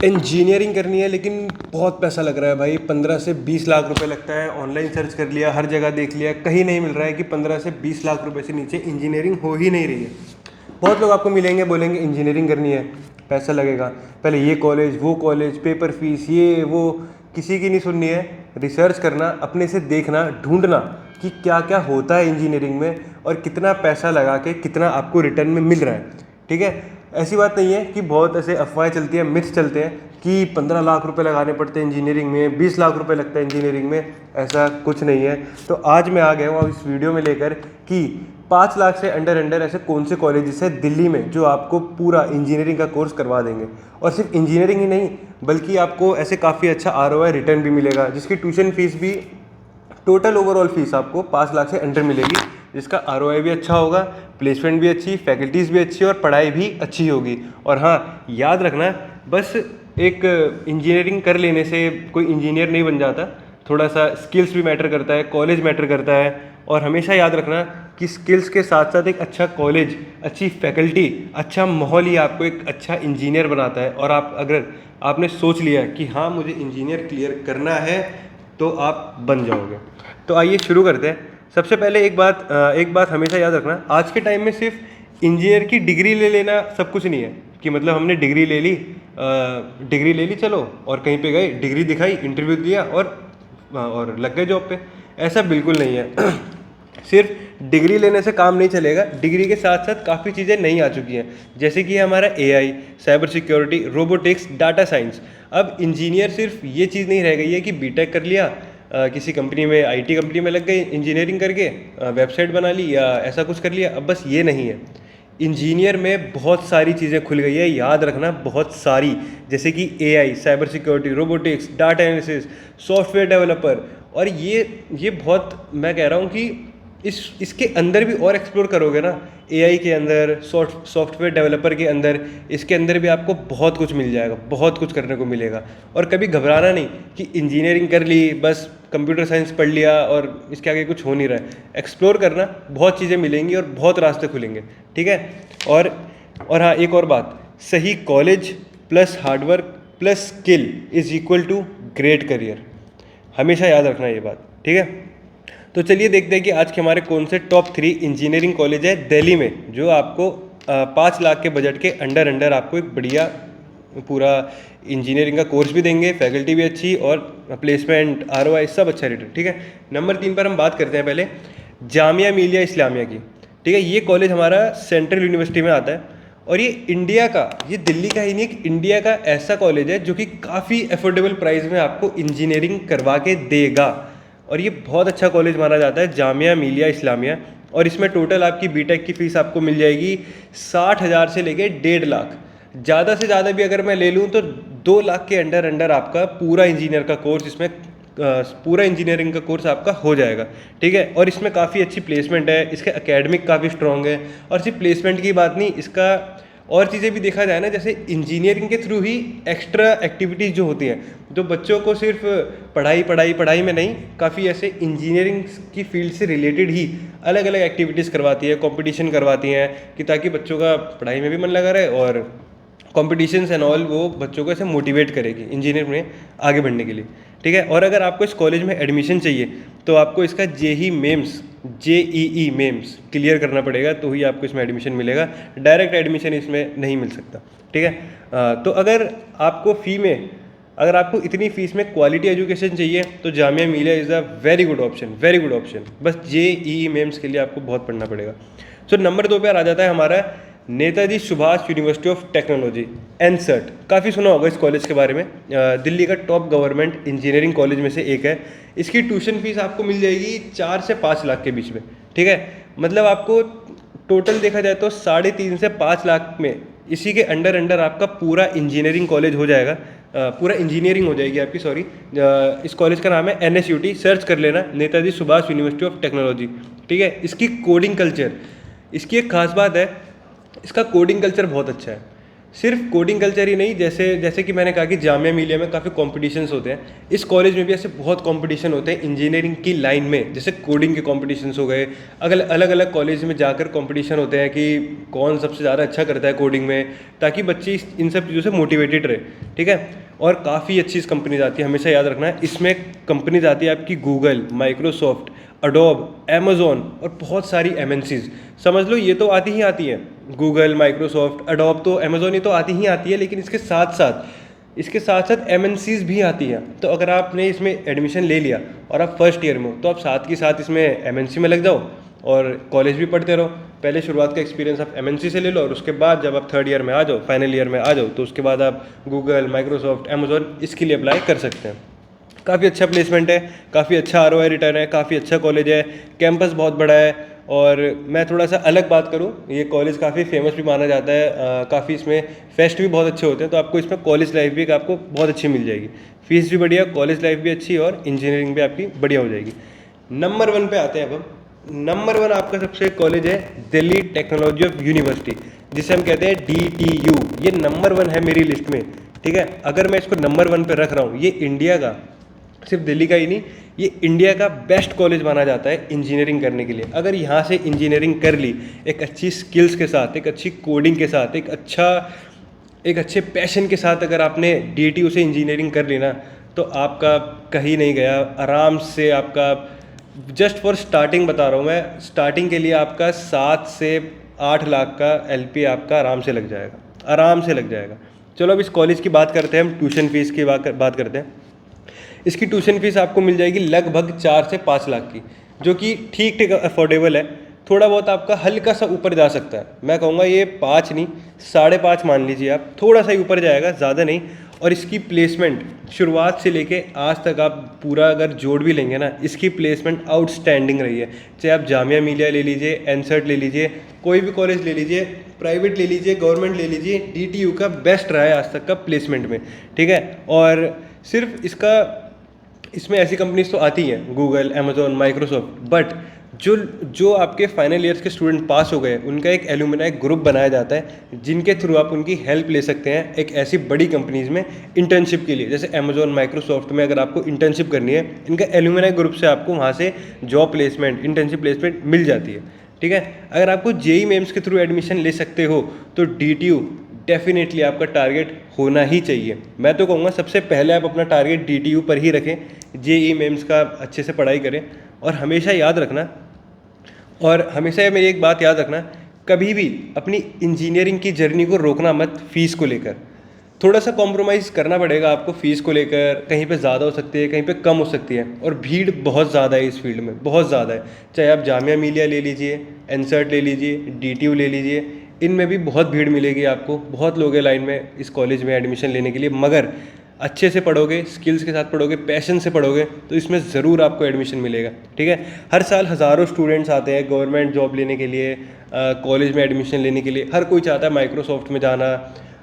Engineering करनी है लेकिन बहुत पैसा लग रहा है भाई। 15 से 20 लाख रुपए लगता है। ऑनलाइन सर्च कर लिया, हर जगह देख लिया, कहीं नहीं मिल रहा है कि 15 से 20 लाख रुपए से नीचे इंजीनियरिंग हो ही नहीं रही है। बहुत लोग आपको मिलेंगे, बोलेंगे इंजीनियरिंग करनी है, पैसा लगेगा, पहले ये कॉलेज, पेपर फीस, ये वो। किसी की नहीं सुननी है। रिसर्च करना, अपने से देखना, ढूंढना कि क्या क्या होता है इंजीनियरिंग में और कितना पैसा लगा के कितना आपको रिटर्न में मिल रहा है। ठीक है। ऐसी बात नहीं है कि बहुत ऐसे अफवाहें चलती हैं, मिथ्स चलते हैं कि 15 लाख रुपए लगाने पड़ते हैं इंजीनियरिंग में, 20 लाख रुपए लगता है इंजीनियरिंग में। ऐसा कुछ नहीं है। तो आज मैं आ गया हूँ इस वीडियो में लेकर कि 5 लाख से अंडर अंडर ऐसे कौन से कॉलेजेस हैं दिल्ली में जो आपको पूरा इंजीनियरिंग का कोर्स करवा देंगे। और सिर्फ इंजीनियरिंग ही नहीं, बल्कि आपको ऐसे काफ़ी अच्छा ROI रिटर्न भी मिलेगा, जिसकी ट्यूशन फीस भी, टोटल ओवरऑल फीस आपको 5 लाख से अंडर मिलेगी, जिसका ROI भी अच्छा होगा, प्लेसमेंट भी अच्छी, फैकल्टीज़ भी अच्छी और पढ़ाई भी अच्छी होगी। और हाँ, याद रखना, बस एक इंजीनियरिंग कर लेने से कोई इंजीनियर नहीं बन जाता। थोड़ा सा स्किल्स भी मैटर करता है, कॉलेज मैटर करता है। और हमेशा याद रखना कि स्किल्स के साथ साथ एक अच्छा कॉलेज, अच्छी फैकल्टी, अच्छा माहौल ही आपको एक अच्छा इंजीनियर बनाता है। और आप अगर आपने सोच लिया कि हाँ मुझे इंजीनियर क्लियर करना है, तो आप बन जाओगे। तो आइए शुरू करते हैं। सबसे पहले एक बात हमेशा याद रखना, आज के टाइम में सिर्फ इंजीनियर की डिग्री ले लेना सब कुछ नहीं है कि मतलब हमने डिग्री ले ली चलो और कहीं पे गए, डिग्री दिखाई, इंटरव्यू दिया और लग गए जॉब पे। ऐसा बिल्कुल नहीं है। सिर्फ डिग्री लेने से काम नहीं चलेगा। डिग्री के साथ साथ काफ़ी चीज़ें नई आ चुकी हैं, जैसे कि हमारा AI, cyber security, robotics, data science. अब इंजीनियर सिर्फ ये चीज़ नहीं रह गई है कि बीटेक कर लिया, किसी कंपनी में, IT कंपनी में लग गए इंजीनियरिंग करके, वेबसाइट बना ली या ऐसा कुछ कर लिया। अब बस ये नहीं है। इंजीनियर में बहुत सारी चीज़ें खुल गई है, याद रखना, बहुत सारी। जैसे कि AI, cyber security, robotics, data analysis, software developer. और ये बहुत, मैं कह रहा हूँ कि इसके अंदर भी और एक्सप्लोर करोगे ना, AI के अंदर, सॉफ्टवेयर डेवलपर के अंदर, इसके अंदर भी आपको बहुत कुछ मिल जाएगा, बहुत कुछ करने को मिलेगा। और कभी घबराना नहीं कि इंजीनियरिंग कर ली, बस कंप्यूटर साइंस पढ़ लिया और इसके आगे कुछ हो नहीं रहा है। एक्सप्लोर करना, बहुत चीज़ें मिलेंगी और बहुत रास्ते खुलेंगे। ठीक है। और हाँ, एक और बात, सही college plus hard work plus skill is equal to great career. हमेशा याद रखना ये बात। ठीक है। तो चलिए देखते हैं कि आज के हमारे कौन से टॉप 3 इंजीनियरिंग कॉलेज है दिल्ली में जो आपको 5 लाख के बजट के अंडर अंडर आपको एक बढ़िया पूरा इंजीनियरिंग का कोर्स भी देंगे, फैकल्टी भी अच्छी और प्लेसमेंट, ROI सब अच्छा रिटर्न। ठीक है। नंबर 3 पर हम बात करते हैं पहले जामिया मिलिया इस्लामिया की। ठीक है। ये कॉलेज हमारा सेंट्रल यूनिवर्सिटी में आता है और ये इंडिया का, ये दिल्ली का ही नहीं, एक इंडिया का ऐसा कॉलेज है जो कि काफ़ी अफोर्डेबल प्राइस में आपको इंजीनियरिंग करवा के देगा। और ये बहुत अच्छा कॉलेज माना जाता है, जामिया मिलिया इस्लामिया। और इसमें टोटल आपकी बीटेक की फ़ीस आपको मिल जाएगी 60,000 से लेके 1.5 लाख। ज़्यादा से ज़्यादा भी अगर मैं ले लूँ तो 2 लाख के अंडर अंडर आपका पूरा इंजीनियर का कोर्स, इसमें पूरा इंजीनियरिंग का कोर्स आपका हो जाएगा। ठीक है। और इसमें काफ़ी अच्छी प्लेसमेंट है, इसके एकेडमिक काफ़ी स्ट्रॉन्ग है। और सिर्फ प्लेसमेंट की बात नहीं, इसका और चीज़ें भी देखा जाए ना, जैसे इंजीनियरिंग के थ्रू ही एक्स्ट्रा एक्टिविटीज़ जो होती हैं, जो बच्चों को सिर्फ पढ़ाई में नहीं, काफ़ी ऐसे इंजीनियरिंग की फील्ड से रिलेटेड ही अलग अलग एक्टिविटीज़ करवाती है, कंपटीशन करवाती हैं, कि ताकि बच्चों का पढ़ाई में भी मन लगा रहे और कॉम्पिटिशन्स एंड ऑल वो बच्चों को ऐसे मोटिवेट करेगी इंजीनियर में आगे बढ़ने के लिए। ठीक है। और अगर आपको इस कॉलेज में एडमिशन चाहिए तो आपको इसका JEE मेम्स क्लियर करना पड़ेगा, तो ही आपको इसमें एडमिशन मिलेगा। डायरेक्ट एडमिशन इसमें नहीं मिल सकता। ठीक है। तो अगर आपको इतनी फीस में क्वालिटी एजुकेशन चाहिए तो Jamia Millia is a very good option, very good option. बस JEE मेम्स के लिए आपको बहुत पढ़ना पड़ेगा। सो नंबर 2 पर आ जाता है हमारा Netaji Subhash university of technology, NSERT। काफ़ी सुना होगा इस कॉलेज के बारे में। दिल्ली का टॉप गवर्नमेंट इंजीनियरिंग कॉलेज में से एक है। इसकी ट्यूशन फीस आपको मिल जाएगी 4 से 5 लाख के बीच में। ठीक है। मतलब आपको टोटल देखा जाए तो 3.5 से 5 लाख में इसी के अंडर अंडर आपका पूरा इंजीनियरिंग कॉलेज हो जाएगा, पूरा इंजीनियरिंग हो जाएगी आपकी, सॉरी। इस कॉलेज का नाम है NSUT, सर्च कर लेना, Netaji Subhash university of technology. ठीक है। इसकी कोडिंग कल्चर, इसकी एक खास बात है, इसका कोडिंग कल्चर बहुत अच्छा है। सिर्फ कोडिंग कल्चर ही नहीं, जैसे जैसे कि मैंने कहा कि जामिया मिलिया में काफ़ी कॉम्पिटिशन्स होते हैं, इस कॉलेज में भी ऐसे बहुत कंपटीशन होते हैं इंजीनियरिंग की लाइन में। जैसे कोडिंग के कॉम्पिटिशन्स हो गए, अलग अलग कॉलेज में जाकर कॉम्पिटिशन होते हैं कि कौन सबसे ज़्यादा अच्छा करता है कोडिंग में, ताकि बच्चे इन सब चीज़ों से मोटिवेटेड रहे, ठीक है। और काफ़ी अच्छी कंपनीज आती है, हमेशा याद रखना है, इसमें कंपनीज आती है आपकी गूगल, माइक्रोसॉफ्ट, अडोब, अमेजोन और बहुत सारी एमएनसीज। समझ लो ये तो आती ही आती हैं, गूगल, माइक्रोसॉफ्ट, अडोब तो, अमेजोन ये तो आती ही आती है, लेकिन इसके साथ साथ एमएनसीज भी आती हैं। तो अगर आपने इसमें एडमिशन ले लिया और आप फर्स्ट ईयर में हो, तो आप साथ के साथ इसमें एमएनसी में लग जाओ और कॉलेज भी पढ़ते रहो। पहले शुरुआत का एक्सपीरियंस आप एमएनसी से ले लो, और उसके बाद जब आप थर्ड ईयर में आ जाओ, फाइनल ईयर में आ जाओ, तो उसके बाद आप गूगल, माइक्रोसॉफ्ट, अमेजोन इसके लिए अप्लाई कर सकते हैं। काफ़ी अच्छा प्लेसमेंट है, काफ़ी अच्छा आरओआई रिटर्न है, काफ़ी अच्छा कॉलेज है, कैंपस बहुत बड़ा है। और मैं थोड़ा सा अलग बात करूँ, ये कॉलेज काफ़ी फेमस भी माना जाता है, काफ़ी इसमें फेस्ट भी बहुत अच्छे होते हैं, तो आपको इसमें कॉलेज लाइफ भी आपको बहुत अच्छी मिल जाएगी। फीस भी बढ़िया, कॉलेज लाइफ भी अच्छी, और इंजीनियरिंग भी आपकी बढ़िया हो जाएगी। नंबर 1 पे आते हैं अब हम। नंबर 1 आपका सबसे कॉलेज है दिल्ली टेक्नोलॉजी ऑफ यूनिवर्सिटी, जिसे हम कहते हैं DTU। ये नंबर 1 है मेरी लिस्ट में, ठीक है। अगर मैं इसको नंबर 1 पे रख रहा हूँ, ये इंडिया का, सिर्फ दिल्ली का ही नहीं, ये इंडिया का बेस्ट कॉलेज माना जाता है इंजीनियरिंग करने के लिए। अगर यहाँ से इंजीनियरिंग कर ली एक अच्छी स्किल्स के साथ, एक अच्छी कोडिंग के साथ, एक अच्छे पैशन के साथ, अगर आपने DTU से इंजीनियरिंग कर ली ना, तो आपका कहीं नहीं गया। आराम से आपका, जस्ट फॉर स्टार्टिंग बता रहा हूँ मैं, स्टार्टिंग के लिए आपका 7 से 8 लाख का LP आपका आराम से लग जाएगा, आराम से लग जाएगा। चलो अब इस कॉलेज की बात करते हैं, हम ट्यूशन फीस की बात करते हैं। इसकी ट्यूशन फीस आपको मिल जाएगी लगभग 4 से 5 लाख की, जो कि ठीक ठीक अफोर्डेबल है। थोड़ा बहुत आपका हल्का सा ऊपर जा सकता है, मैं कहूँगा ये 5 नहीं, 5.5 मान लीजिए आप, थोड़ा सा ही ऊपर जाएगा, ज़्यादा नहीं। और इसकी प्लेसमेंट शुरुआत से लेके आज तक आप पूरा अगर जोड़ भी लेंगे ना, इसकी प्लेसमेंट आउटस्टैंडिंग रही है। चाहे आप जामिया मिलिया ले लीजिए, एनसेट ले लीजिए, कोई भी कॉलेज ले लीजिए, प्राइवेट ले लीजिए, गवर्नमेंट ले लीजिए, DTU का बेस्ट रहा है आज तक का प्लेसमेंट में, ठीक है। और सिर्फ इसमें ऐसी कंपनीज तो आती हैं, गूगल, अमेजोन, माइक्रोसॉफ्ट, बट जो आपके फाइनल ईयर्स के स्टूडेंट पास हो गए, उनका एक एलुमनाई ग्रुप बनाया जाता है, जिनके थ्रू आप उनकी हेल्प ले सकते हैं एक ऐसी बड़ी कंपनीज में इंटर्नशिप के लिए। जैसे अमेजोन, माइक्रोसॉफ्ट में अगर आपको इंटर्नशिप करनी है, इनका एलुमनाई ग्रुप से आपको वहाँ से जॉब प्लेसमेंट, इंटर्नशिप प्लेसमेंट मिल जाती है, ठीक है। अगर आपको JEE मेंस के थ्रू एडमिशन ले सकते हो, तो DTU डेफिनेटली आपका टारगेट होना ही चाहिए। मैं तो कहूँगा सबसे पहले आप अपना टारगेट DTU पर ही रखें, JEE मेंस का अच्छे से पढ़ाई करें। और हमेशा याद रखना, और हमेशा मेरी एक बात याद रखना, कभी भी अपनी इंजीनियरिंग की जर्नी को रोकना मत फ़ीस को लेकर। थोड़ा सा कॉम्प्रोमाइज़ करना पड़ेगा आपको फ़ीस को लेकर, कहीं पे ज़्यादा हो सकती है, कहीं पे कम हो सकती है, और भीड़ बहुत ज़्यादा है इस फील्ड में, बहुत ज़्यादा है। चाहे आप जामिया मिलिया ले लीजिए, एनसेट ले लीजिए, DTU ले लीजिए, इनमें भी बहुत भीड़ मिलेगी आपको, बहुत लोग हैं लाइन में इस कॉलेज में एडमिशन लेने के लिए। मगर अच्छे से पढ़ोगे, स्किल्स के साथ पढ़ोगे, पैशन से पढ़ोगे, तो इसमें ज़रूर आपको एडमिशन मिलेगा, ठीक है। हर साल हज़ारों स्टूडेंट्स आते हैं गवर्नमेंट जॉब लेने के लिए, कॉलेज में एडमिशन लेने के लिए। हर कोई चाहता है माइक्रोसॉफ्ट में जाना,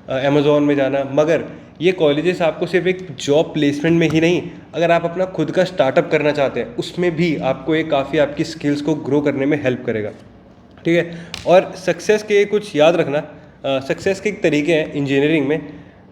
अमेज़ॉन में जाना, मगर ये कॉलेजेस आपको सिर्फ एक जॉब प्लेसमेंट में ही नहीं, अगर आप अपना खुद का स्टार्टअप करना चाहते हैं, उसमें भी आपको एक काफ़ी आपकी स्किल्स को ग्रो करने में हेल्प करेगा, ठीक है। और सक्सेस के कुछ याद रखना, सक्सेस के तरीके हैं इंजीनियरिंग में।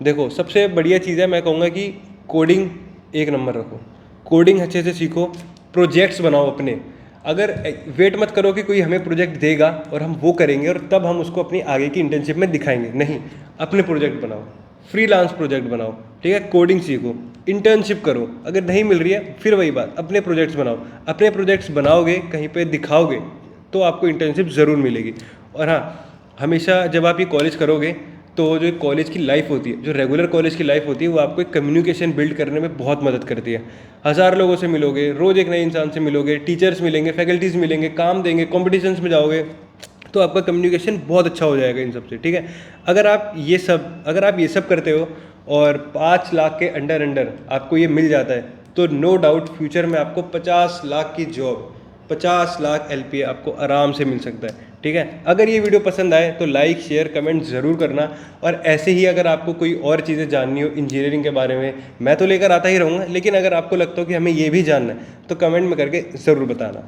देखो, सबसे बढ़िया चीज़ है, मैं कहूँगा कि कोडिंग एक नंबर रखो, कोडिंग अच्छे से सीखो, प्रोजेक्ट्स बनाओ अपने। अगर वेट मत करो कि कोई हमें प्रोजेक्ट देगा और हम वो करेंगे और तब हम उसको अपनी आगे की इंटर्नशिप में दिखाएंगे, नहीं, अपने प्रोजेक्ट बनाओ, फ्रीलांस प्रोजेक्ट बनाओ, ठीक है। कोडिंग सीखो, इंटर्नशिप करो, अगर नहीं मिल रही है फिर वही बात, अपने प्रोजेक्ट्स बनाओ। अपने प्रोजेक्ट्स बनाओगे, कहीं पे दिखाओगे, तो आपको इंटर्नशिप ज़रूर मिलेगी। और हाँ, हमेशा जब आप ये कॉलेज करोगे, तो जो कॉलेज की लाइफ होती है, जो रेगुलर कॉलेज की लाइफ होती है, वो आपको एक कम्युनिकेशन बिल्ड करने में बहुत मदद करती है। हज़ार लोगों से मिलोगे, रोज़ एक नए इंसान से मिलोगे, टीचर्स मिलेंगे, फैकल्टीज़ मिलेंगे, काम देंगे, कॉम्पिटिशन्स में जाओगे, तो आपका कम्युनिकेशन बहुत अच्छा हो जाएगा इन सब से, ठीक है। अगर आप ये सब करते हो और 5 लाख के अंडर आपको ये मिल जाता है, तो नो डाउट फ्यूचर में आपको 50 लाख की जॉब, 50 लाख LPA आपको आराम से मिल सकता है, ठीक है। अगर ये वीडियो पसंद आए तो लाइक, शेयर, कमेंट ज़रूर करना। और ऐसे ही अगर आपको कोई और चीज़ें जाननी हो इंजीनियरिंग के बारे में, मैं तो लेकर आता ही रहूँगा, लेकिन अगर आपको लगता हो कि हमें ये भी जानना है, तो कमेंट में करके ज़रूर बताना।